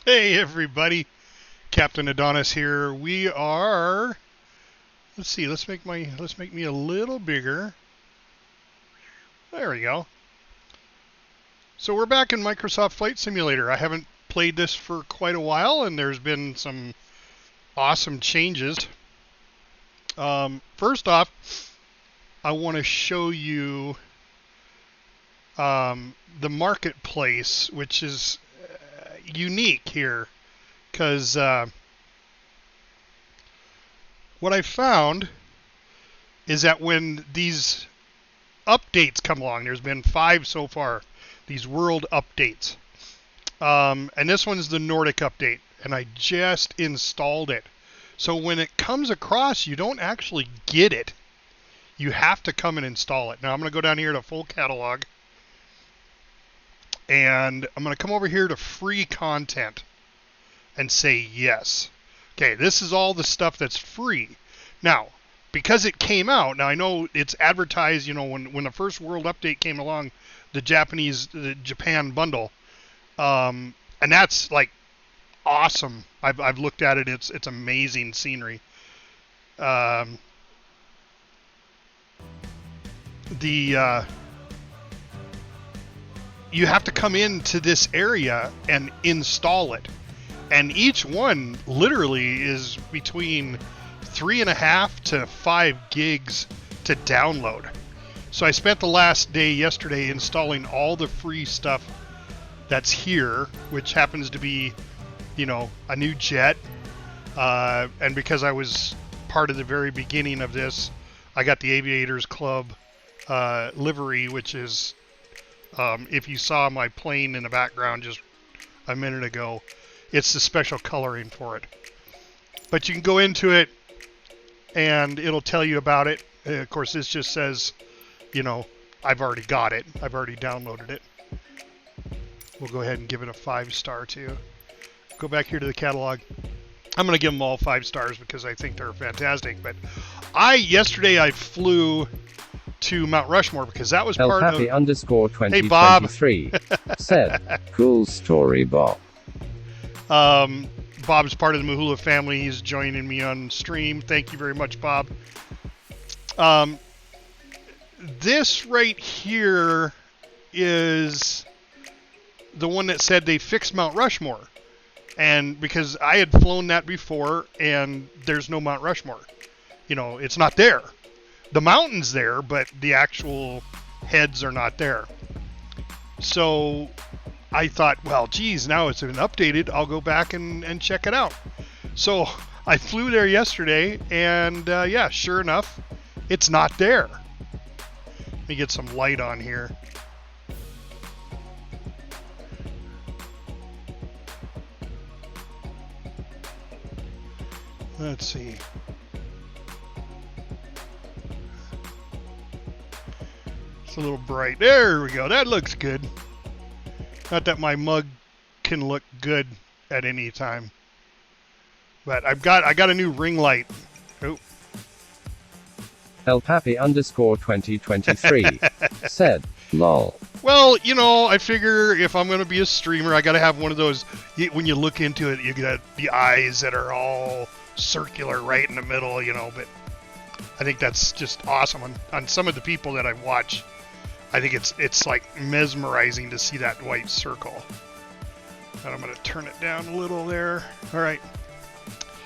Hey everybody, Captain Adonis here. We are. Let's see. Let's make me a little bigger. There we go. So we're back in Microsoft Flight Simulator. I haven't played this for quite a while, and there's been some awesome changes. First off, I want to show you the marketplace, which is unique here, because what I found is that when these updates come along, there's been 5 so far, these world updates, and this one's the Nordic update, and I just installed it. So when it comes across, you don't actually get it. You have to come and install it. Now I'm going to go down here to full catalog, and I'm going to come over here to free content and say yes. Okay, this is all the stuff that's free. Now, because it came out, now I know it's advertised, when the first world update came along, the Japan bundle, and that's like awesome. I've looked at it. It's amazing scenery. You have to come into this area and install it. And each one literally is between 3.5 to 5 gigs to download. So I spent the last day yesterday installing all the free stuff that's here, which happens to be, a new jet. And because I was part of the very beginning of this, I got the Aviators Club livery, which is, if you saw my plane in the background just a minute ago, it's the special coloring for it. But you can go into it and it'll tell you about it. Of course, this just says, I've already got it. I've already downloaded it. We'll go ahead and give it a 5-star too. Go back here to the catalog. I'm going to give them all 5 stars because I think they're fantastic. But yesterday I flew to Mount Rushmore because that was part of... _2023 said, cool story, Bob. Bob's part of the Mahula family. He's joining me on stream. Thank you very much, Bob. This right here is the one that said they fixed Mount Rushmore. And because I had flown that before and there's no Mount Rushmore. It's not there. The mountain's there, but the actual heads are not there. So I thought, well, geez, now it's been updated. I'll go back and check it out. So I flew there yesterday, and yeah, sure enough, it's not there. Let me get some light on here. Let's see. It's a little bright. There we go. That looks good. Not that my mug can look good at any time, but I got a new ring light. Oh. El Papi _2023 said, lol. Well, I figure if I'm going to be a streamer, I got to have one of those, when you look into it, you got the eyes that are all circular right in the middle, but I think that's just awesome. On some of the people that I watch, I think it's like mesmerizing to see that white circle. And I'm going to turn it down a little there. All right.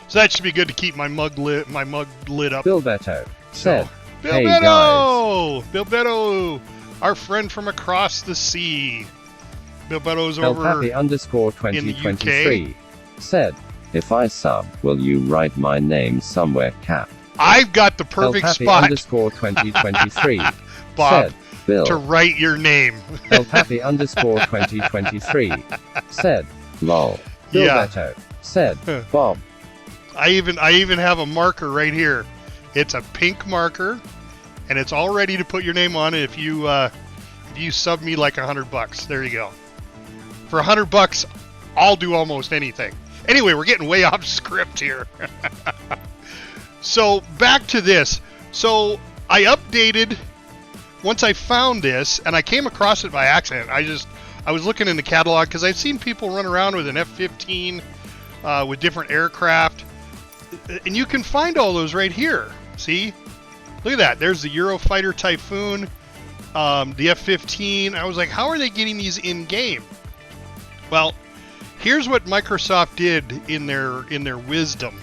So that should be good to keep my mug lit up. Bill Beto said, Bill hey Beto! guys. Bill Beto, our friend from across the sea. Bill Beto's El over Papi _2023 said, if I sub, will you write my name somewhere, Cap? I've got the perfect El spot. Papi _2023 Bob, said, Bill. to write your name. El Papi _2023 said, lol. Bill Yeah. Beto said, Bob. I even have a marker right here. It's a pink marker, and it's all ready to put your name on it if you sub me like $100. There you go. For $100, I'll do almost anything. Anyway, we're getting way off script here. So back to this. So I updated once I found this, and I came across it by accident, I was looking in the catalog because I've seen people run around with an F-15 with different aircraft, and you can find all those right here. See? Look at that. There's the Eurofighter Typhoon, the F-15. I was like, how are they getting these in-game? Well, here's what Microsoft did in their wisdom.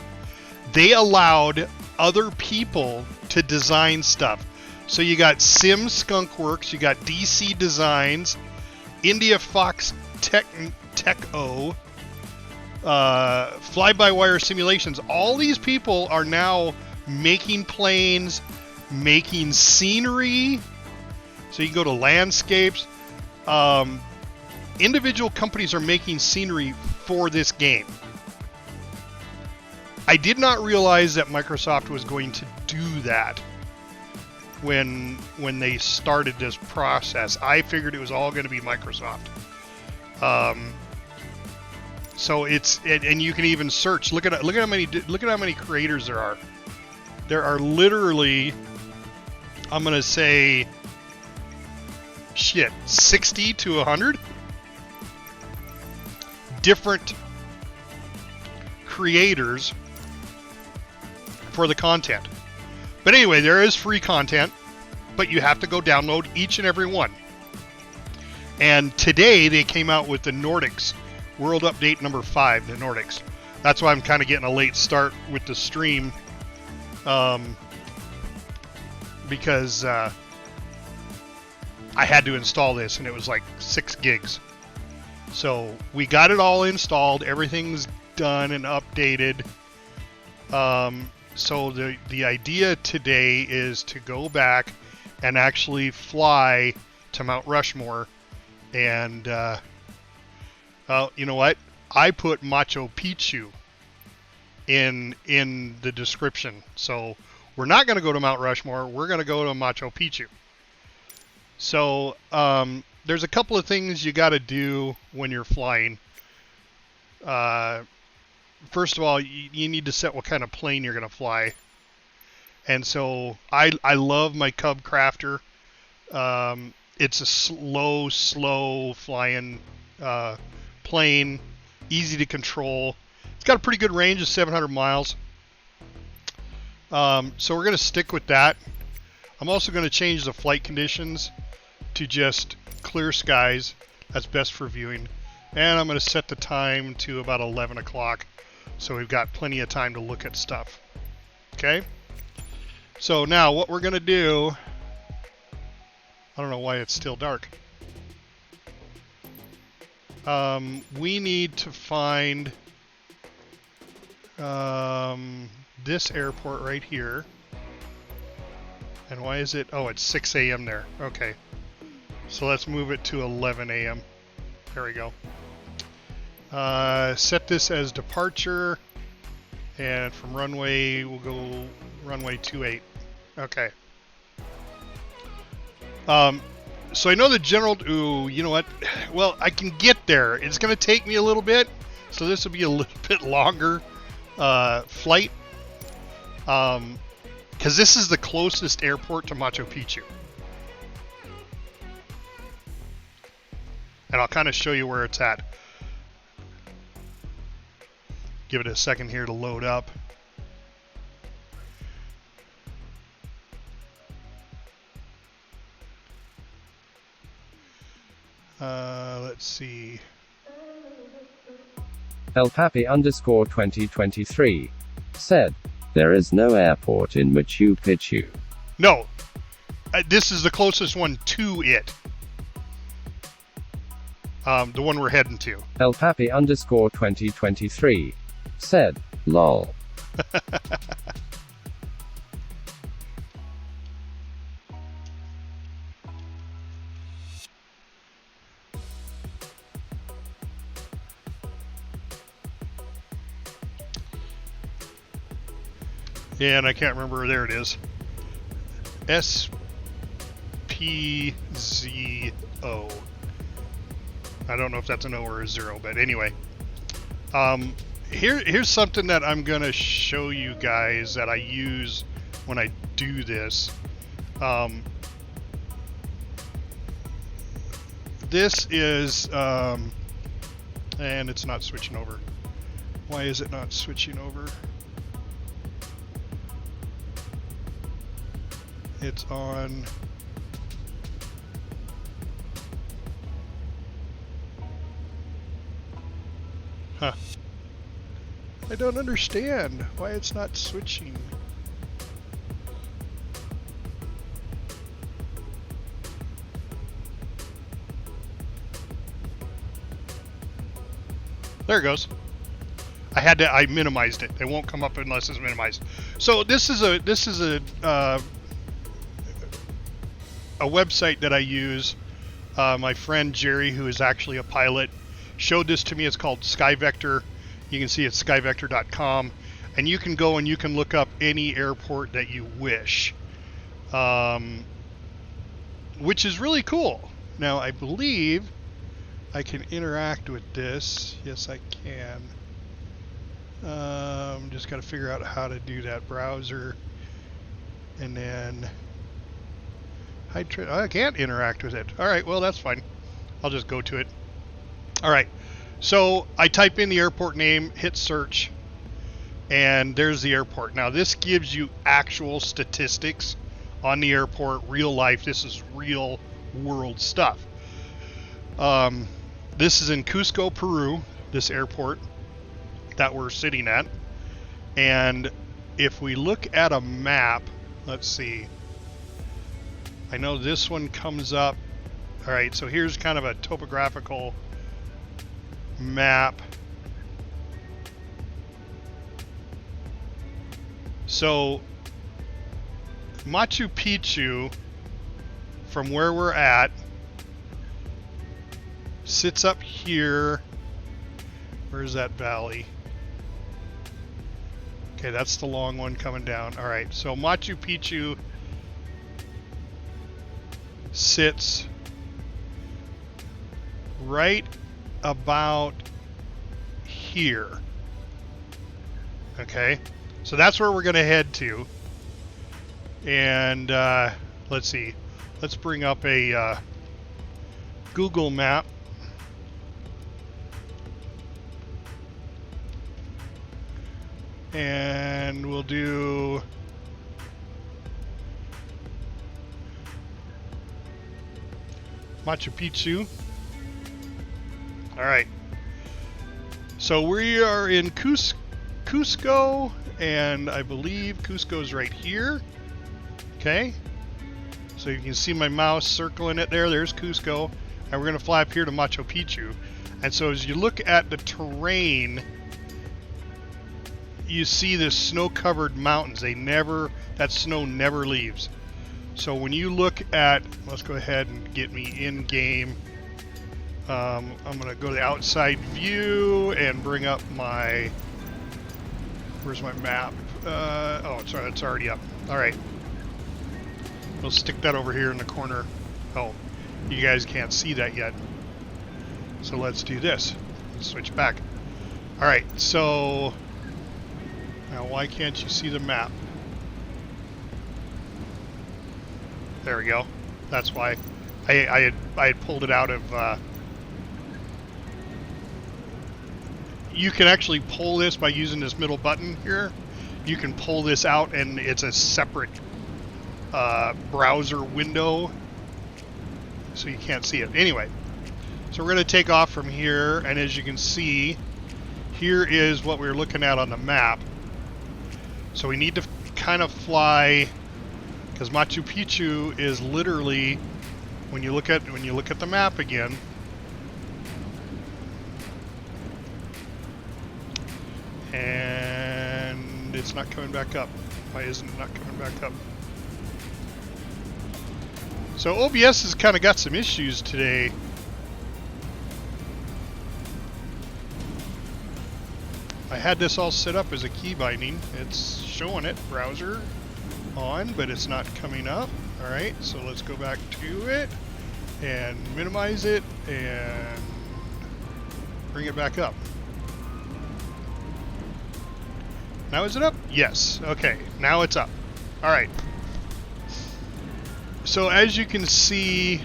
They allowed other people to design stuff. So you got Sim Skunkworks, you got DC Designs, India Fox Tech-O, Fly-by-Wire Simulations. All these people are now making planes, making scenery. So you can go to landscapes. Individual companies are making scenery for this game. I did not realize that Microsoft was going to do that when they started this process. I figured it was all going to be Microsoft. So it's and you can even search. Look at how many creators there are. There are literally, I'm going to say, 60 to 100 different creators for the content. But anyway, there is free content, but you have to go download each and every one. And today they came out with the Nordics World Update number 5, the Nordics. That's why I'm kind of getting a late start with the stream, because I had to install this and it was like 6 gigs. So we got it all installed. Everything's done and updated. So the idea today is to go back and actually fly to Mount Rushmore. And you know what? I put Machu Picchu in the description. So we're not going to go to Mount Rushmore. We're going to go to Machu Picchu. So there's a couple of things you got to do when you're flying. First of all, you need to set what kind of plane you're going to fly. And so I love my Cub Crafter. It's a slow flying plane, easy to control. It's got a pretty good range of 700 miles. So we're going to stick with that. I'm also going to change the flight conditions to just clear skies. That's best for viewing. And I'm going to set the time to about 11 o'clock. So we've got plenty of time to look at stuff. Okay? So now what we're going to do... I don't know why it's still dark. We need to find this airport right here. And why is it... Oh, it's 6 a.m. there. Okay. So let's move it to 11 a.m. There we go. Set this as departure. And from runway, we'll go runway 28. Okay. So I know the general... Ooh, you know what? Well, I can get there. It's going to take me a little bit. So this will be a little bit longer flight. Because this is the closest airport to Machu Picchu. And I'll kind of show you where it's at. Give it a second here to load up. Let's see. Elpapi_2023 said, there is no airport in Machu Picchu. No. This is the closest one to it. The one we're heading to. Elpapi_2023 said, lol. Yeah, and I can't remember. There it is. SPZO. I don't know if that's an O or a 0, but anyway. Here's something that I'm going to show you guys that I use when I do this. this is, and it's not switching over. Why is it not switching over? It's on. Huh. I don't understand why it's not switching. There it goes. I minimized it. It won't come up unless it's minimized. So this is a website that I use. My friend Jerry, who is actually a pilot, showed this to me. It's called SkyVector. You can see it's skyvector.com, and you can go and you can look up any airport that you wish, which is really cool. Now I believe I can interact with this. Yes, I can. Just got to figure out how to do that. Browser, and then I can't interact with it. All right, well that's fine. I'll just go to it. All right, so I type in the airport name, hit search, and there's the airport. Now this gives you actual statistics on the airport, real life. This is real world stuff. This is in Cusco, Peru, this airport that we're sitting at. And if we look at a map, let's see. I know this one comes up. All right, so here's kind of a topographical map. So Machu Picchu, from where we're at, sits up here. Where's that valley? Okay, that's the long one coming down. All right, so Machu Picchu sits right about here. Okay, so that's where we're going to head to. And let's see. Let's bring up a Google map. And we'll do Machu Picchu. All right. So we are in Cusco, and I believe Cusco's right here. Okay. So you can see my mouse circling it there. There's Cusco. And we're going to fly up here to Machu Picchu. And so as you look at the terrain, you see the snow-covered mountains. That snow never leaves. So when you look at, let's go ahead and get me in game. I'm going to go to the outside view and bring up my, where's my map? Oh, sorry, it's already up. All right. We'll stick that over here in the corner. Oh, you guys can't see that yet. So let's do this. Let's switch back. All right, so now why can't you see the map? There we go. That's why I had pulled it out of. You can actually pull this by using this middle button here. You can pull this out, and it's a separate browser window, so you can't see it. Anyway, so we're going to take off from here, and as you can see, here is what we're looking at on the map. So we need to kind of fly, because Machu Picchu is literally, when you look at the map again, and it's not coming back up. Why isn't it not coming back up? So OBS has kind of got some issues today. I had this all set up as a key binding. It's showing it, browser on, but it's not coming up. All right, so let's go back to it and minimize it and bring it back up. Now is it up? Yes. Okay, now it's up. All right. So as you can see,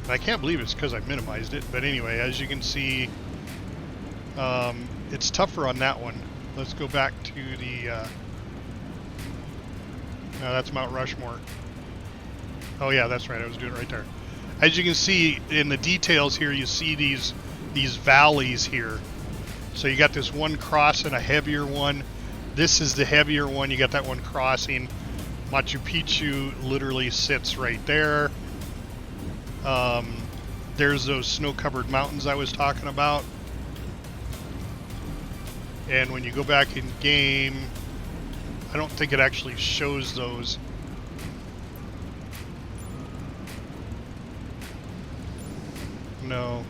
I can't believe it's because I minimized it, but anyway, as you can see, it's tougher on that one. Let's go back to the, no, that's Mount Rushmore. Oh yeah, that's right, I was doing it right there. As you can see in the details here, you see these valleys here. So you got this one cross and a heavier one. This is the heavier one, you got that one crossing. Machu Picchu literally sits right there. There's those snow-covered mountains I was talking about. And when you go back in game, I don't think it actually shows those. No.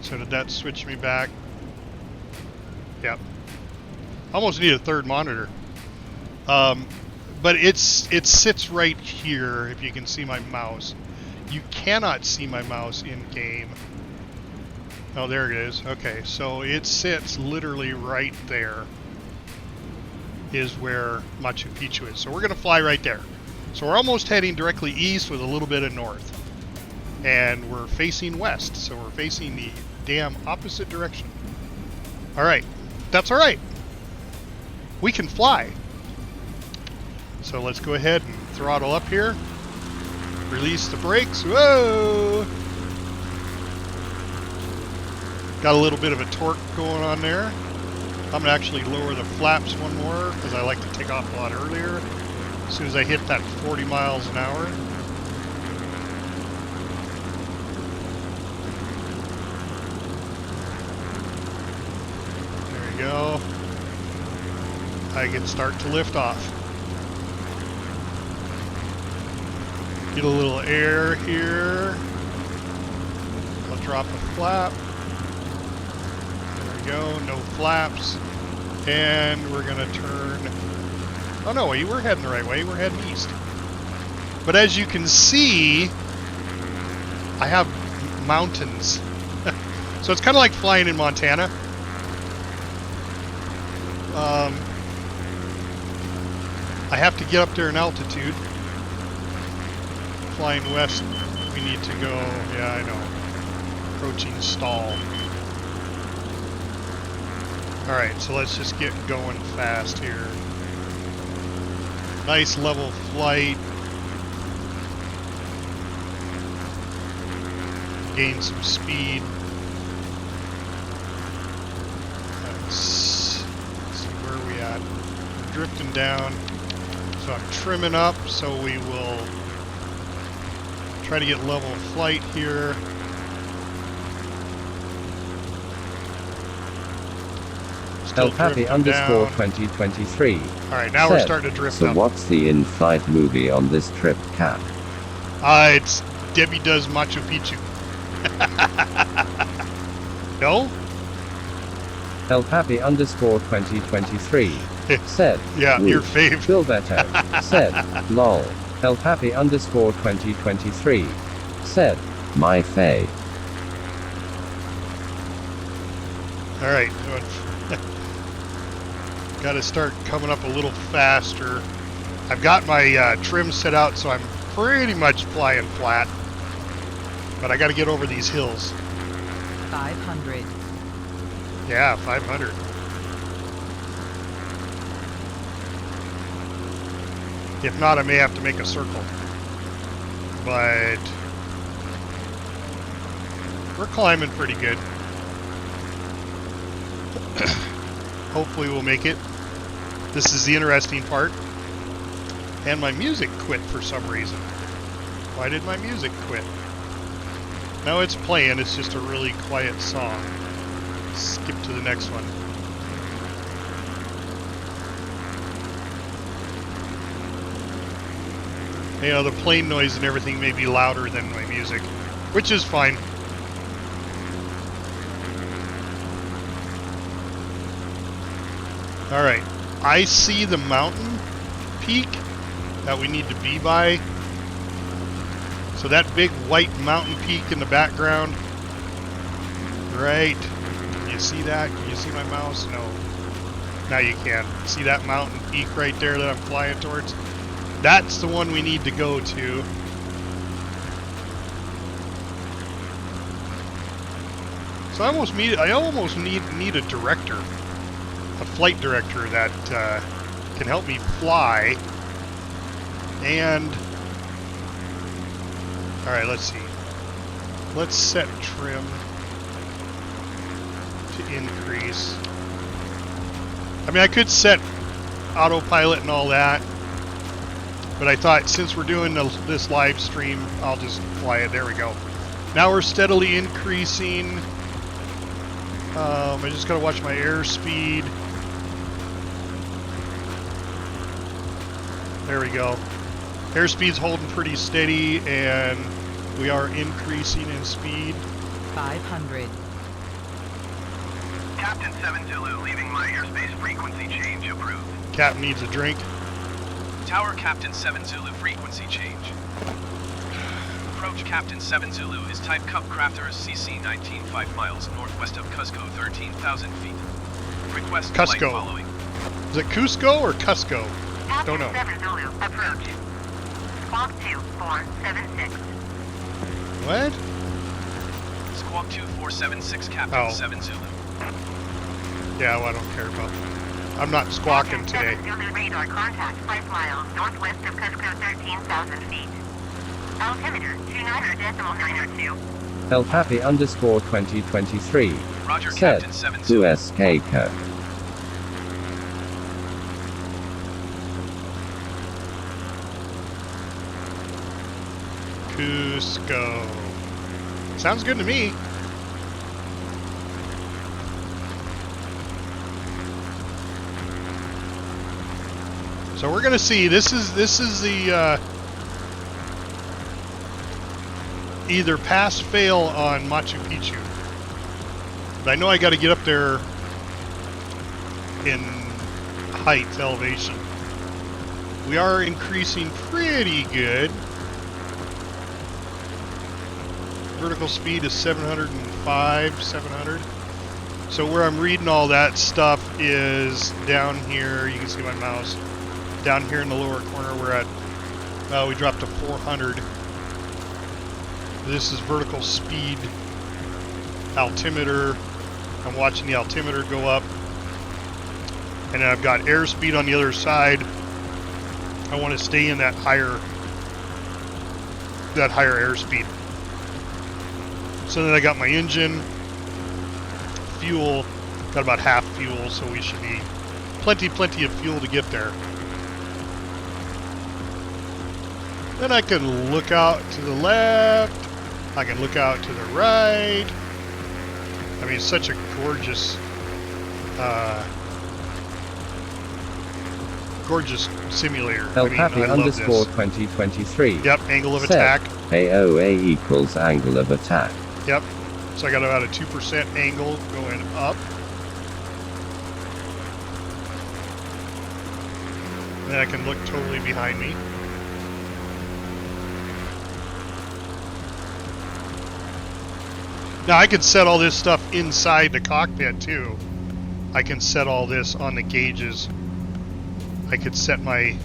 So did that switch me back? Yep. Almost need a third monitor. But it sits right here, if you can see my mouse. You cannot see my mouse in game. Oh, there it is. Okay, so it sits literally right there is where Machu Picchu is. So we're going to fly right there. So we're almost heading directly east with a little bit of north. And we're facing west, so we're facing the damn opposite direction. All right, that's all right. We can fly. So let's go ahead and throttle up here. Release the brakes. Whoa! Got a little bit of a torque going on there. I'm going to actually lower the flaps one more because I like to take off a lot earlier. As soon as I hit that 40 miles an hour. There we go. I can start to lift off. Get a little air here. I'll drop a flap. There we go, no flaps. And we're gonna turn. Oh no, we're heading the right way, we're heading east. But as you can see, I have mountains. So it's kind of like flying in Montana. I have to get up there in altitude. Flying west, we need to go, yeah, I know, approaching stall. Alright, so let's just get going fast here. Nice level flight. Gain some speed. Let's see where are we at. Drifting down. So I'm trimming up, so we will try to get level flight here. Still Happy underscore 2023. Alright, now we're starting to drift so up. So what's the in-flight movie on this trip, Cap? It's Debbie Does Machu Picchu. No? El Happy underscore 2023 said, yeah, your fave. Bilberto said, lol. El Happy underscore 2023 said, my fave. Alright, gotta start coming up a little faster. I've got my trim set out, so I'm pretty much flying flat. But I gotta get over these hills. 500. Yeah, 500. If not, I may have to make a circle. But we're climbing pretty good. Hopefully we'll make it. This is the interesting part. And my music quit for some reason. Why did my music quit? No, it's playing. It's just a really quiet song. Skip to the next one. You know, the plane noise and everything may be louder than my music, which is fine. Alright, I see the mountain peak that we need to be by. So that big white mountain peak in the background. Right. Can you see that? Can you see my mouse? No. Now you can. See that mountain peak right there that I'm flying towards? That's the one we need to go to. So I almost need a director, a flight director that can help me fly. And all right, let's see. Let's set trim to increase. I mean, I could set autopilot and all that, but I thought since we're doing this live stream, I'll just fly it. There we go. Now we're steadily increasing. I just gotta watch my airspeed. There we go. Airspeed's holding pretty steady, and we are increasing in speed. 500. Captain 7 Zulu leaving my airspace frequency change approved. Captain needs a drink. Tower Captain 7 Zulu frequency change. Approach Captain 7 Zulu is type Cup Crafter CC 19 5 miles northwest of Cusco 13,000 feet. Request flight Cusco. following. Is it Cusco or Cusco? Don't know. Captain 7 Zulu, approach. Squawk 2476. What? Squawk 2476 Captain Oh. 7 Zulu. Yeah, well, I don't care about. I'm not squawking today. Captain 7 Zulu radar contact 5 miles northwest of Cusco 13,000 feet. Altimeter 29.902. El Papi _2023. Roger, Said, Captain 7 Zulu. USKK. Cusco. Sounds good to me. So we're gonna see. This is the either pass fail on Machu Picchu. But I know I got to get up there in height elevation. We are increasing pretty good. Vertical speed is 705, 700. So where I'm reading all that stuff is down here. You can see my mouse. Down here in the lower corner, we're at, we dropped to 400. This is vertical speed, altimeter. I'm watching the altimeter go up. And then I've got airspeed on the other side. I want to stay in that higher airspeed. So then I got my engine, fuel, got about half fuel, so we should be plenty of fuel to get there. Then I can look out to the left, I can look out to the right. I mean, it's such a gorgeous, gorgeous simulator. El I mean, Papi I love this. _2023. Yep, angle of Said, attack. AOA equals angle of attack. Yep. So I got about a 2% angle going up. And then I can look totally behind me. Now I can set all this stuff inside the cockpit too. I can set all this on the gauges. I could set my,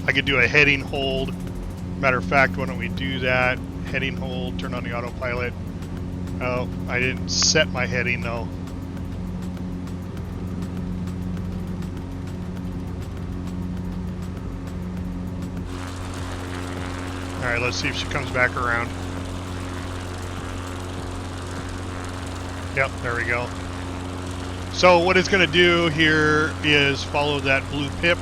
I could do a heading hold. Matter of fact, why don't we do that? Heading hold, turn on the autopilot. Oh, I didn't set my heading though. Alright, let's see if she comes back around. Yep, there we go. So what it's going to do here is follow that blue pip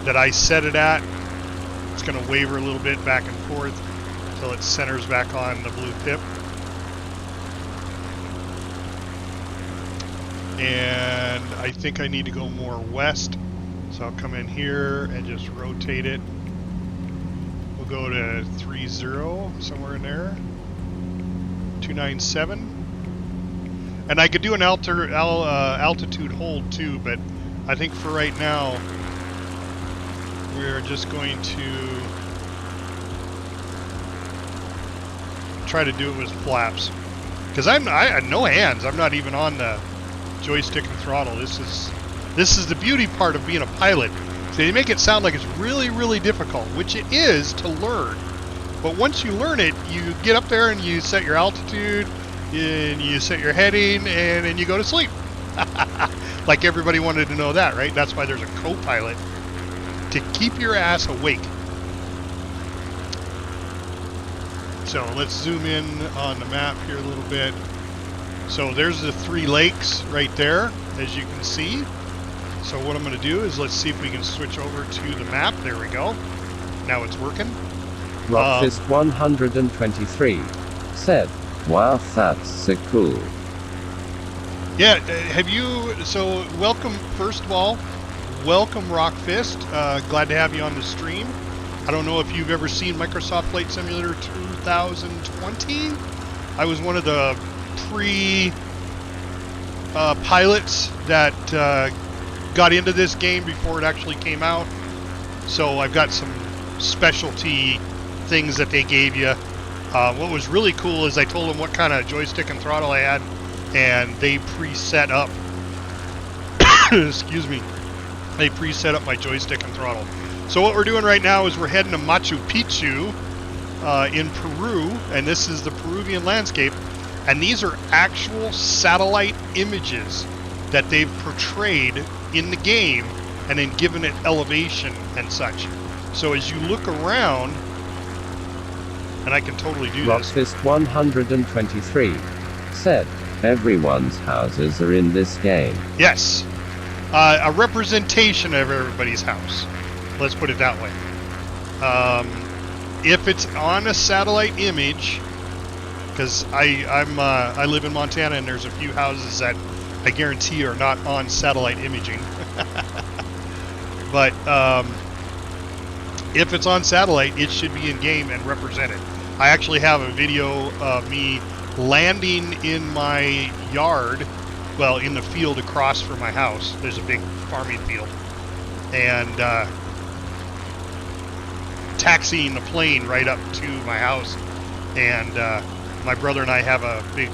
that I set it at. It's going to waver a little bit back and forth until it centers back on the blue pip. And I think I need to go more west. So I'll come in here and just rotate it. We'll go to 30, somewhere in there. 297. And I could do an altitude hold too, but I think for right now, we're just going to try to do it with flaps. Because I had no hands. I'm not even on the joystick and throttle. This is the beauty part of being a pilot. So they make it sound like it's really, really difficult, which it is to learn. But once you learn it, you get up there and you set your altitude, and you set your heading, and then you go to sleep. Like everybody wanted to know that, right? That's why there's a co-pilot, to keep your ass awake. So let's zoom in on the map here a little bit. So there's the 3 lakes right there, as you can see. So what I'm going to do is let's see if we can switch over to the map. There we go. Now it's working. Rockfist 123 said, "Wow, that's so cool." Yeah, have you, so welcome, first of all, welcome Rockfist. Glad to have you on the stream. I don't know if you've ever seen Microsoft Flight Simulator 2020. I was one of the pilots that got into this game before it actually came out. So I've got some specialty things that they gave you. What was really cool is I told them what kind of joystick and throttle I had, and they preset up excuse me, they preset up my joystick and throttle. So what we're doing right now is we're heading to Machu Picchu in Peru, and this is the Peruvian landscape, and these are actual satellite images that they've portrayed in the game and then given it elevation and such. So as you look around, and I can totally do this. Rockfist 123 said, "Everyone's houses are in this game." Yes. A representation of everybody's house. Let's put it that way. If it's on a satellite image, because I live in Montana and there's a few houses that I guarantee are not on satellite imaging. But if it's on satellite, it should be in game and represented. I actually have a video of me landing in my yard, well, in the field across from my house. There's a big farming field, and taxiing the plane right up to my house. And my brother and I have a big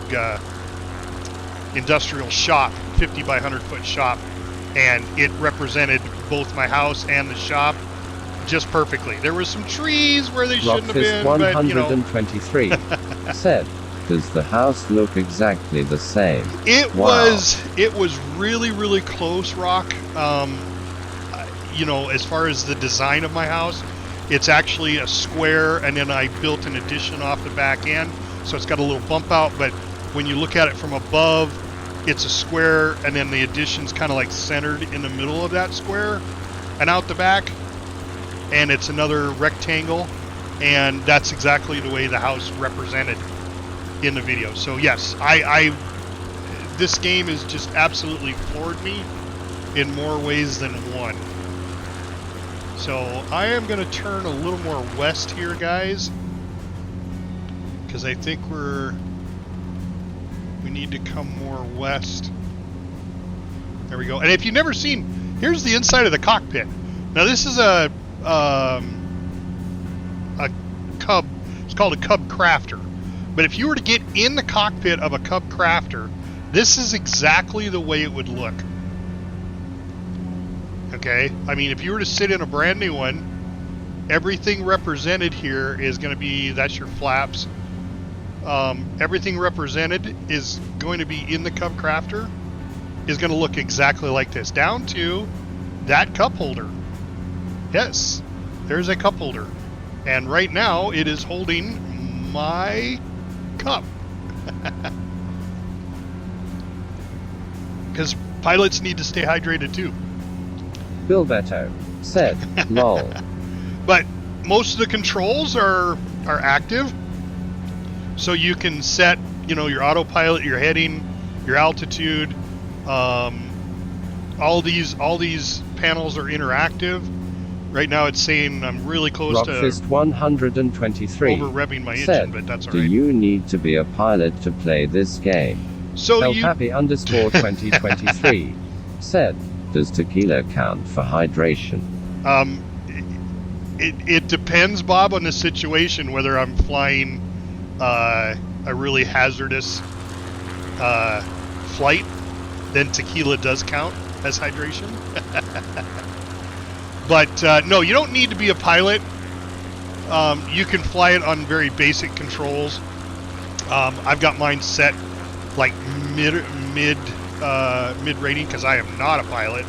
industrial shop, 50 by 100 foot shop, and it represented both my house and the shop just perfectly. There were some trees where they shouldn't have been, Rockfist but you know. 123 said, "Does the house look exactly the same?" It Wow. was really, really close, Rock. You know, as far as the design of my house, it's actually a square, and then I built an addition off the back end, so it's got a little bump out, but when you look at it from above, it's a square, and then the addition's kind of like centered in the middle of that square and out the back, and it's another rectangle, and that's exactly the way the house represented in the video. So yes, this game has just absolutely floored me in more ways than one. So I am going to turn a little more west here, guys, because I think we need to come more west. There we go. And if you've never seen, here's the inside of the cockpit. Now this is a Cub. It's called a Cub Crafter. But if you were to get in the cockpit of a Cub Crafter, this is exactly the way it would look. Okay? I mean, if you were to sit in a brand new one, everything represented here is going to be, that's your flaps. Everything represented is going to be in the Cub Crafter, is going to look exactly like this, down to that cup holder. Yes, there's a cup holder. And right now, it is holding my cup. Because pilots need to stay hydrated too. Bilbetto said, "Lol." But most of the controls are active, so you can set, you know, your autopilot, your heading, your altitude. All these panels are interactive. Right now, it's saying I'm really close Rockfist to 123 over revving my said, engine, but that's all "Do right. you need to be a pilot to play this game?" So Elpappy_2023 said, "Does tequila count for hydration?" It depends, Bob, on the situation, whether I'm flying a really hazardous flight, then tequila does count as hydration. But no, you don't need to be a pilot. You can fly it on very basic controls. I've got mine set like mid rating because I am not a pilot.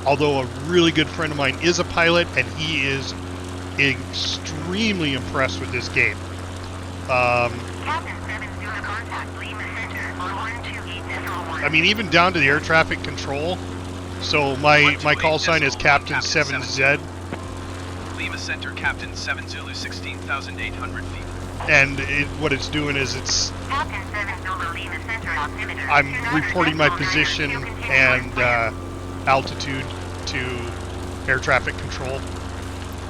Although a really good friend of mine is a pilot, and he is extremely impressed with this game. Captain 7 Zulu contact Lima Center on 128.01. I mean, even down to the air traffic control. So my call sign is Captain 7Z. Lima Center, Captain 7 Zulu, 16,800 feet. And what it's doing is it's... Captain 7 Zulu Lima Center altimeter. I'm reporting my position and altitude to air traffic control.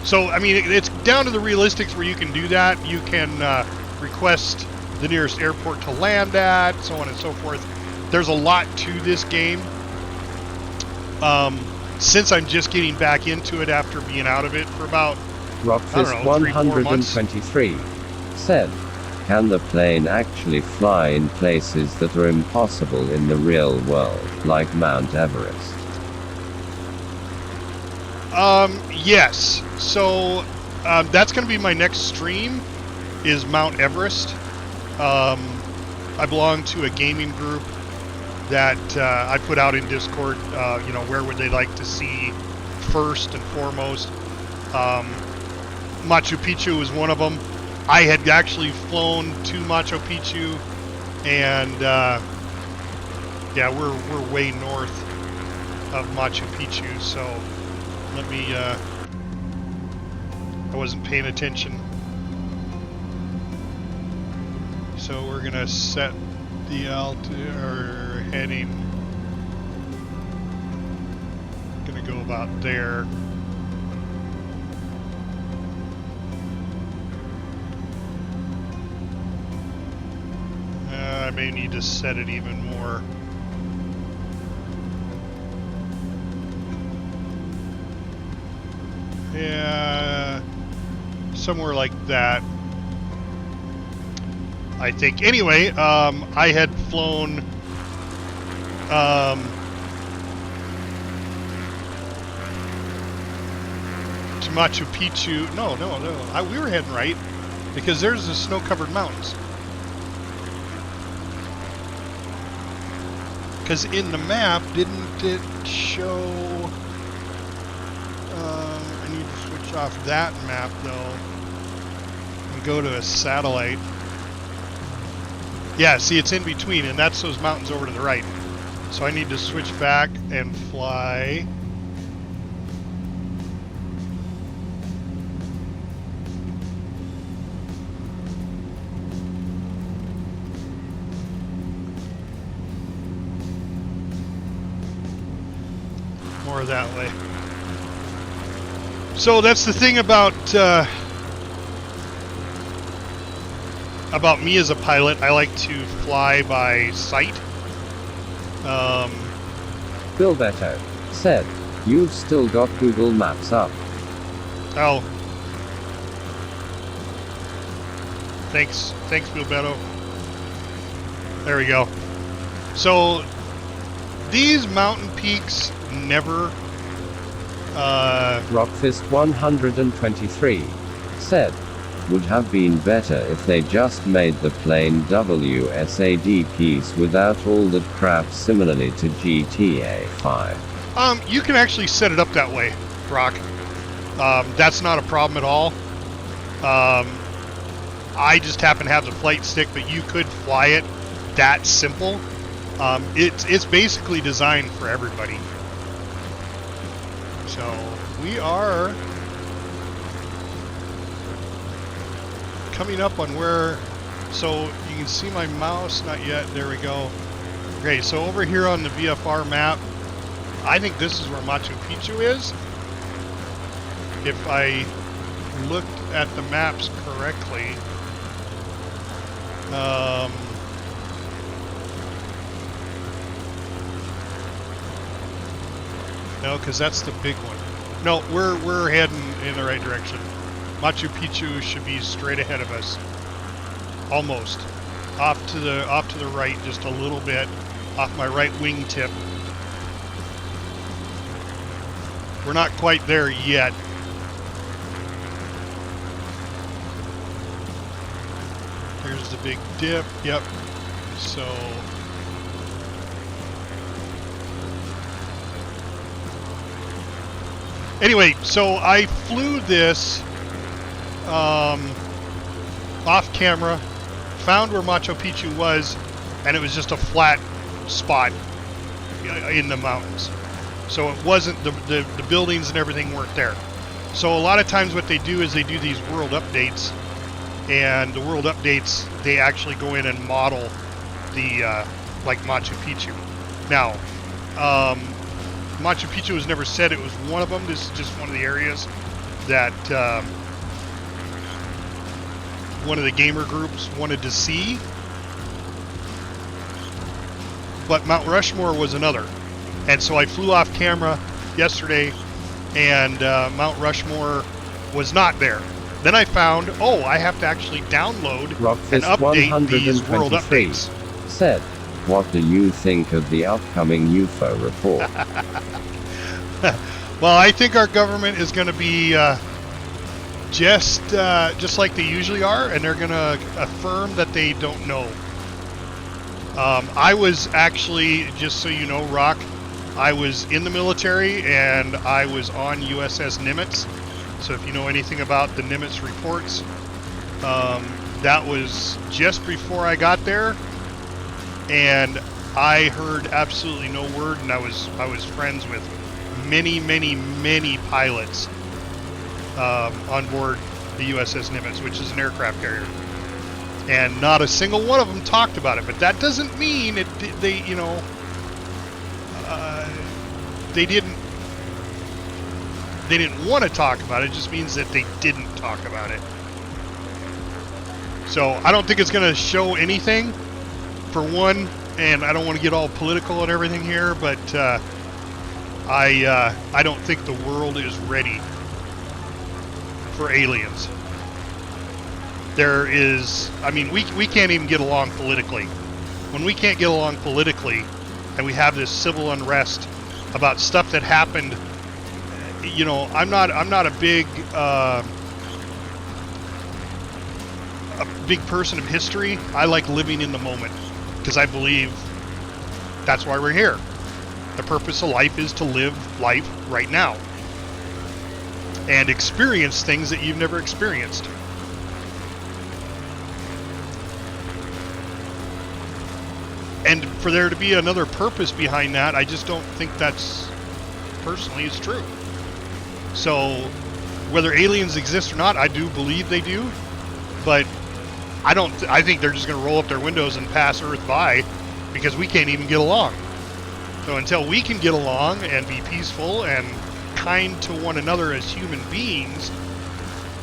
So, I mean, it's down to the realistics where you can do that. You can request the nearest airport to land at, so on and so forth. There's a lot to this game. Since I'm just getting back into it after being out of it for about, Rockfist 123 said, "Can the plane actually fly in places that are impossible in the real world, like Mount Everest?" Yes. So, that's going to be my next stream, is Mount Everest. I belong to a gaming group that I put out in Discord, you know, where would they like to see first and foremost. Machu Picchu is one of them. I had actually flown to Machu Picchu, and yeah, we're way north of Machu Picchu, so let me, I wasn't paying attention. So we're gonna set the altitude, or heading, gonna go about there. I may need to set it even more. Yeah, somewhere like that, I think. Anyway, I had flown to Machu Picchu. No. We were heading right because there's the snow-covered mountains. Because in the map, didn't it show... I need to switch off that map, though, and go to a satellite. Yeah, see, it's in between, and that's those mountains over to the right. So I need to switch back and fly... more that way. So that's the thing about me as a pilot. I like to fly by sight. Bill Beto said, "You've still got Google Maps up." Oh. Thanks, Bill Beto. There we go. So these mountain peaks never... Rockfist 123 said, "Would have been better if they just made the plain WSAD piece without all that crap similarly to GTA 5. You can actually set it up that way, Brock. That's not a problem at all. I just happen to have the flight stick, but you could fly it that simple. It's basically designed for everybody. So we are coming up on where, so you can see my mouse, not yet, there we go. Okay, so over here on the VFR map, I think this is where Machu Picchu is. If I looked at the maps correctly. No, because that's the big one. No, we're heading in the right direction. Machu Picchu should be straight ahead of us. Almost. Off to the right just a little bit. Off my right wingtip. We're not quite there yet. Here's the big dip. Yep. So anyway, so I flew this off camera, found where Machu Picchu was, and it was just a flat spot in the mountains. So it wasn't the buildings and everything weren't there. So a lot of times what they do is they do these world updates, and the world updates, they actually go in and model the like Machu Picchu. Now, Machu Picchu was never said it was one of them. This is just one of the areas that one of the gamer groups wanted to see. But Mount Rushmore was another. And so I flew off camera yesterday, and Mount Rushmore was not there. Then I found, oh, I have to actually download and update these world updates. Said, what do you think of the upcoming UFO report? Well, I think our government is going to be just like they usually are, and they're going to affirm that they don't know. I was actually, just so you know, Rock, I was in the military, and I was on USS Nimitz. So if you know anything about the Nimitz reports, that was just before I got there, and I heard absolutely no word, and I was friends with many pilots on board the USS Nimitz, which is an aircraft carrier, and not a single one of them talked about it. But that doesn't mean they didn't want to talk about it. It just means that they didn't talk about it. So I don't think it's going to show anything, for one, and I don't want to get all political and everything here, but I don't think the world is ready for aliens. There is, I mean, we can't even get along politically. When we can't get along politically, and we have this civil unrest about stuff that happened, you know, I'm not a big person of history. I like living in the moment, because I believe that's why we're here. The purpose of life is to live life right now and experience things that you've never experienced. And for there to be another purpose behind that, I just don't think that's, personally, is true. So, whether aliens exist or not, I do believe they do, but I think they're just going to roll up their windows and pass Earth by, because we can't even get along. So until we can get along and be peaceful and kind to one another as human beings,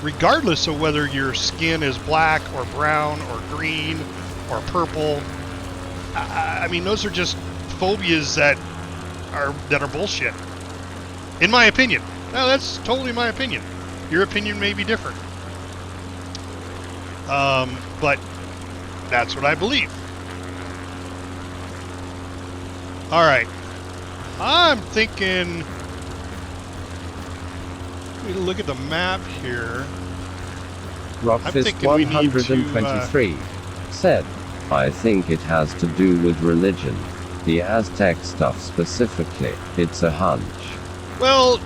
regardless of whether your skin is black or brown or green or purple, I mean, those are just phobias that are bullshit, in my opinion. Now, that's totally my opinion. Your opinion may be different. But that's what I believe. All right. I'm thinking, let me look at the map here. Rockfist 123 said, I think it has to do with religion. The Aztec stuff specifically. It's a hunch. Well,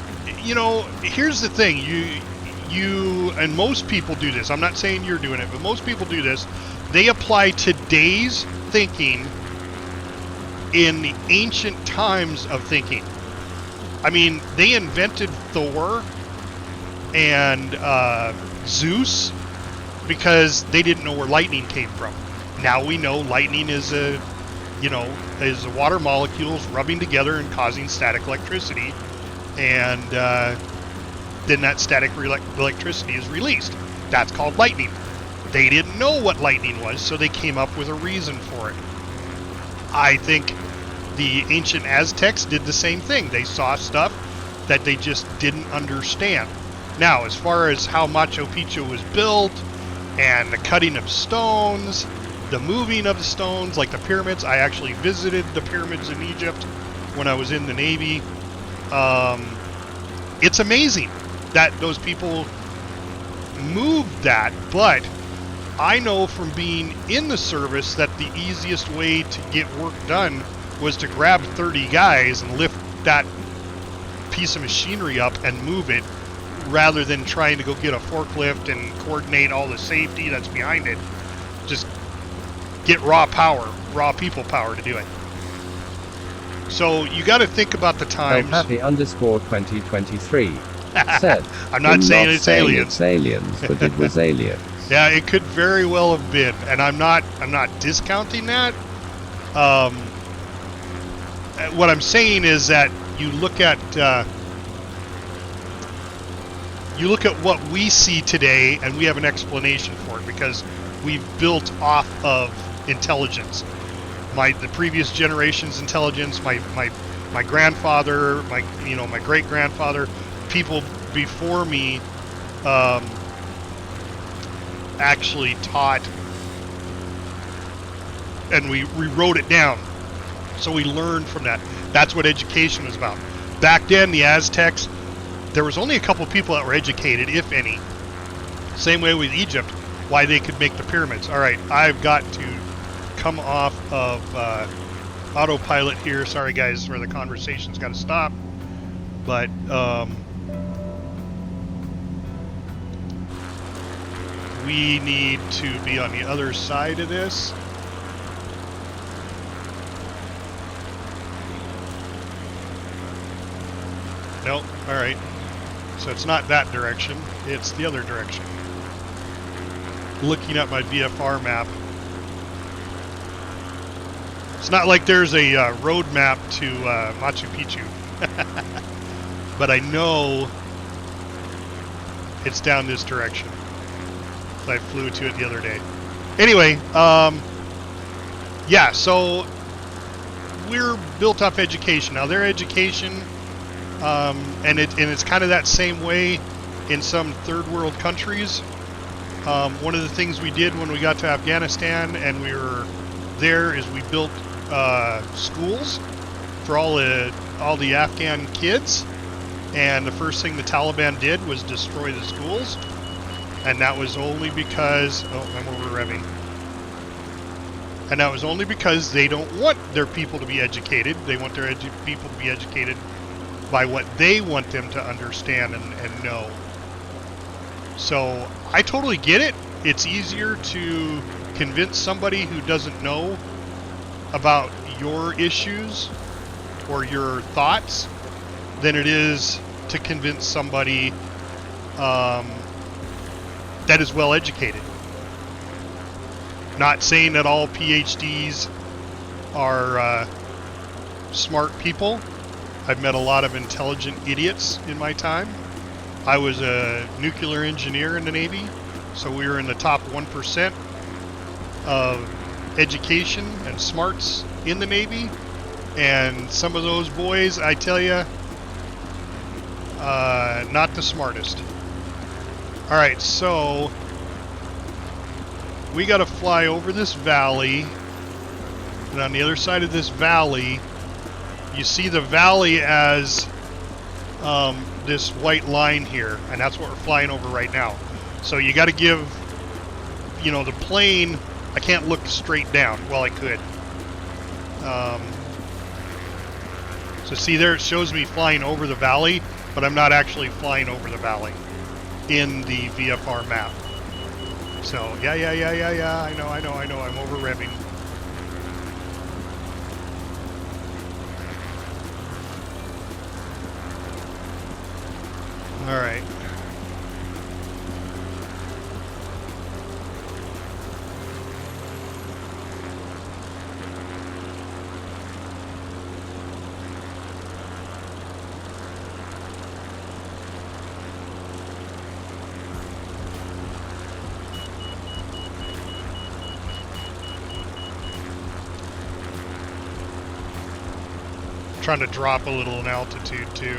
you know, here's the thing. You and most people do this. I'm not saying you're doing it, but most people do this. They apply today's thinking in the ancient times of thinking. I mean, they invented Thor and Zeus because they didn't know where lightning came from. Now we know lightning is is water molecules rubbing together and causing static electricity, and then that static electricity is released. That's called lightning. They didn't know what lightning was, so they came up with a reason for it. I think the ancient Aztecs did the same thing. They saw stuff that they just didn't understand. Now, as far as how Machu Picchu was built, and the cutting of stones, the moving of the stones, like the pyramids, I actually visited the pyramids in Egypt when I was in the Navy. It's amazing that those people moved that, but I know from being in the service that the easiest way to get work done was to grab 30 guys and lift that piece of machinery up and move it, rather than trying to go get a forklift and coordinate all the safety that's behind it. Just get raw people power to do it. So you got to think about the times. Happy_2023 said, I'm not saying it's aliens. It's aliens, but it was aliens. Yeah, it could very well have been, and I'm not discounting that. What I'm saying is that you look at what we see today, and we have an explanation for it because we've built off of intelligence. The previous generation's intelligence, my grandfather, my great grandfather, people before me, actually taught, and we wrote it down. So we learned from that. That's what education was about. Back then, the Aztecs, there was only a couple of people that were educated, if any. Same way with Egypt, why they could make the pyramids. All right, I've got to come off of autopilot here. Sorry, guys, where the conversation's got to stop. But we need to be on the other side of this. Nope. All right. So it's not that direction. It's the other direction. Looking at my VFR map. It's not like there's a road map to Machu Picchu. But I know it's down this direction. I flew to it the other day. Anyway, yeah, so we're built off education. Now their education, and it's kind of that same way in some third world countries. One of the things we did when we got to Afghanistan and we were there is we built schools for all the Afghan kids, and the first thing the Taliban did was destroy the schools, and that was only because I'm over revving. And that was only because they don't want their people to be educated. They want their people to be educated by what they want them to understand and know. So I totally get it. It's easier to convince somebody who doesn't know about your issues or your thoughts than it is to convince somebody that is well educated. Not saying that all PhDs are smart people. I've met a lot of intelligent idiots in my time. I was a nuclear engineer in the Navy, so we were in the top 1% of education and smarts in the Navy. And some of those boys, I tell you, not the smartest. Alright, so we got to fly over this valley, and on the other side of this valley, you see the valley as this white line here, and that's what we're flying over right now. So you got to give, the plane, I can't look straight down. Well, I could. So see there, it shows me flying over the valley, but I'm not actually flying over the valley in the VFR map. So, yeah, I know, I'm over revving. Alright. Trying to drop a little in altitude too,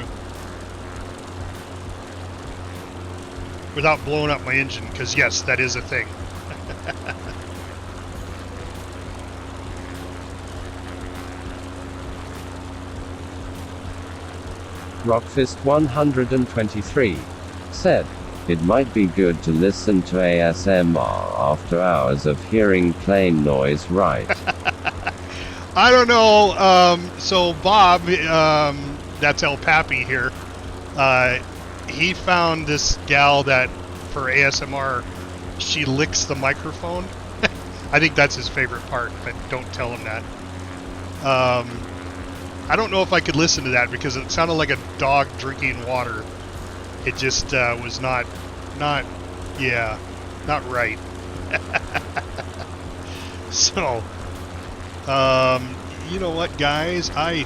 without blowing up my engine, because yes, that is a thing. Rockfist 123 said, It might be good to listen to ASMR after hours of hearing plane noise, right? I don't know. So Bob, that's El Papi here. He found this gal that for ASMR, she licks the microphone. I think that's his favorite part, but don't tell him that. I don't know if I could listen to that because it sounded like a dog drinking water. It just was not right. So, you know what, guys? I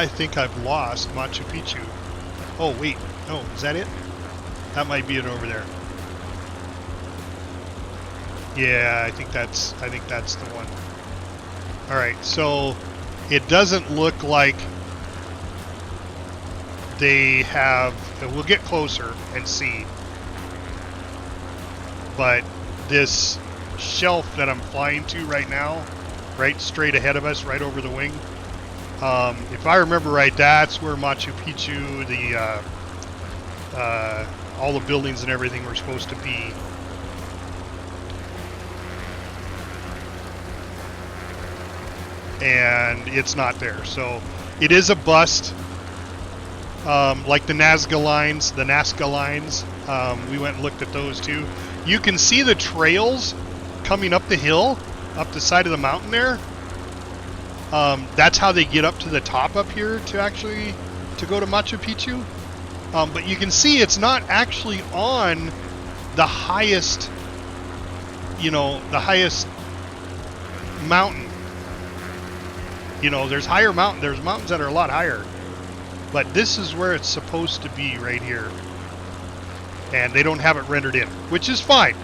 think I've lost Machu Picchu. Oh wait, no, is that it? That might be it over there. Yeah, I think that's the one. All right, so it doesn't look like they have. We'll get closer and see. But this shelf that I'm flying to right now, right straight ahead of us, right over the wing. If I remember right, that's where Machu Picchu, all the buildings and everything were supposed to be. And it's not there. So it is a bust, like the Nazca lines. We went and looked at those too. You can see the trails coming up the hill, up the side of the mountain there. That's how they get up to the top up here to go to Machu Picchu. But you can see it's not actually on the highest, the highest mountain. There's mountains that are a lot higher. But this is where it's supposed to be right here. And they don't have it rendered in, which is fine.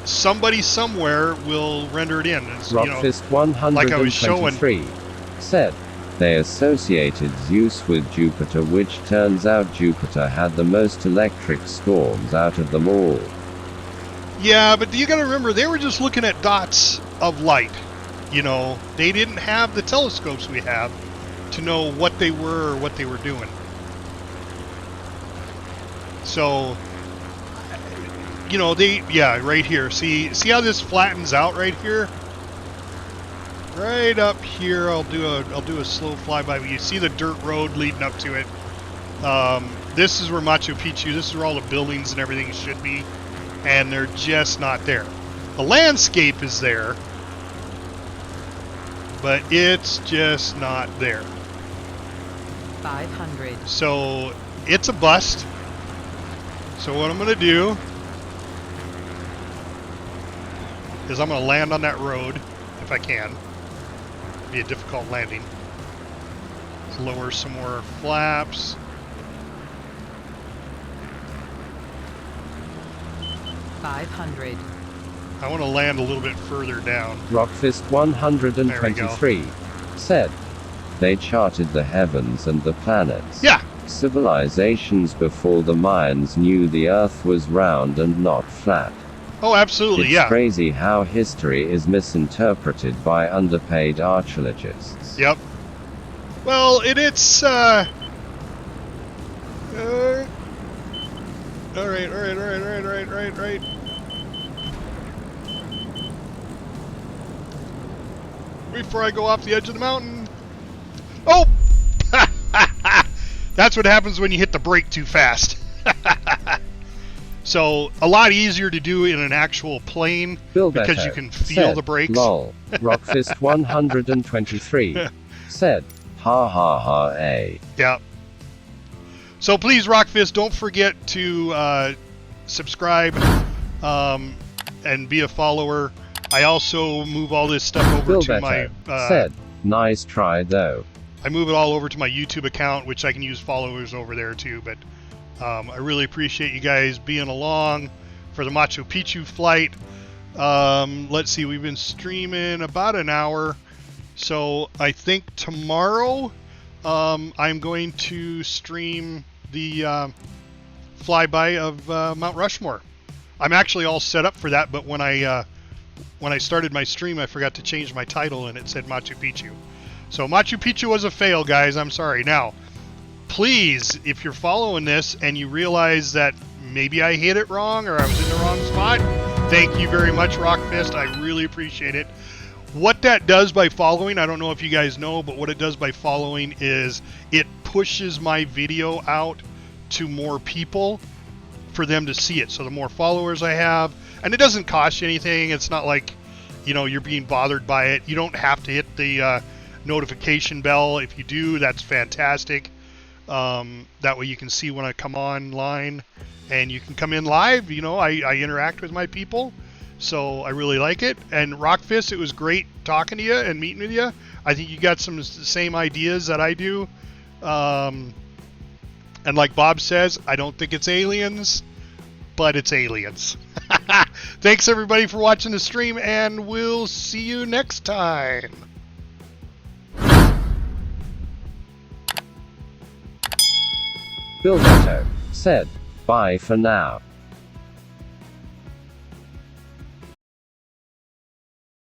Somebody somewhere will render it in. Rockfist 123 like I was showing. Said they associated Zeus with Jupiter, which turns out Jupiter had the most electric storms out of them all. Yeah, but you got to remember, they were just looking at dots of light. They didn't have the telescopes we have to know what they were or what they were doing. So, right here. See how this flattens out right here? Right up here, I'll do a slow flyby. But you see the dirt road leading up to it. This is where Machu Picchu. This is where all the buildings and everything should be, and they're just not there. The landscape is there, but it's just not there. 500. So it's a bust. So what I'm going to do is I'm going to land on that road if I can. It'll be a difficult landing. Let's lower some more flaps. $500. I want to land a little bit further down. Rockfist 123 said they charted the heavens and the planets. Yeah. Civilizations before the Mayans knew the Earth was round and not flat. Oh, absolutely, It's crazy how history is misinterpreted by underpaid archaeologists. Yep. Well, it's all right. Before I go off the edge of the mountain. Oh! That's what happens when you hit the brake too fast. So, a lot easier to do in an actual plane because you can feel the brakes. Lol. Rockfist 123 said, ha ha ha a. Yeah. So please, Rockfist, don't forget to subscribe and be a follower. I also move all this stuff over to my... said, nice try though. I move it all over to my YouTube account, which I can use followers over there too. But I really appreciate you guys being along for the Machu Picchu flight. Let's see, we've been streaming about an hour. So I think tomorrow I'm going to stream the flyby of Mount Rushmore. I'm actually all set up for that, but when I when I started my stream, I forgot to change my title, and it said Machu Picchu. So Machu Picchu was a fail, guys. I'm sorry. Now, please, if you're following this and you realize that maybe I hit it wrong or I was in the wrong spot, thank you very much, Rockfist. I really appreciate it. What that does by following, I don't know if you guys know, but what it does by following is it pushes my video out to more people for them to see it. So the more followers I have, and it doesn't cost you anything. It's not like, you know, you're being bothered by it. You don't have to hit the notification bell. If you do, that's fantastic. That way you can see when I come online, and you can come in live. You know, I interact with my people, so I really like it. And Rockfist, it was great talking to you and meeting with you. I think you got some same ideas that I do. And like Bob says, I don't think it's aliens, but it's aliens. Thanks everybody for watching the stream, and we'll see you next time. Bill Gatto said, bye for now.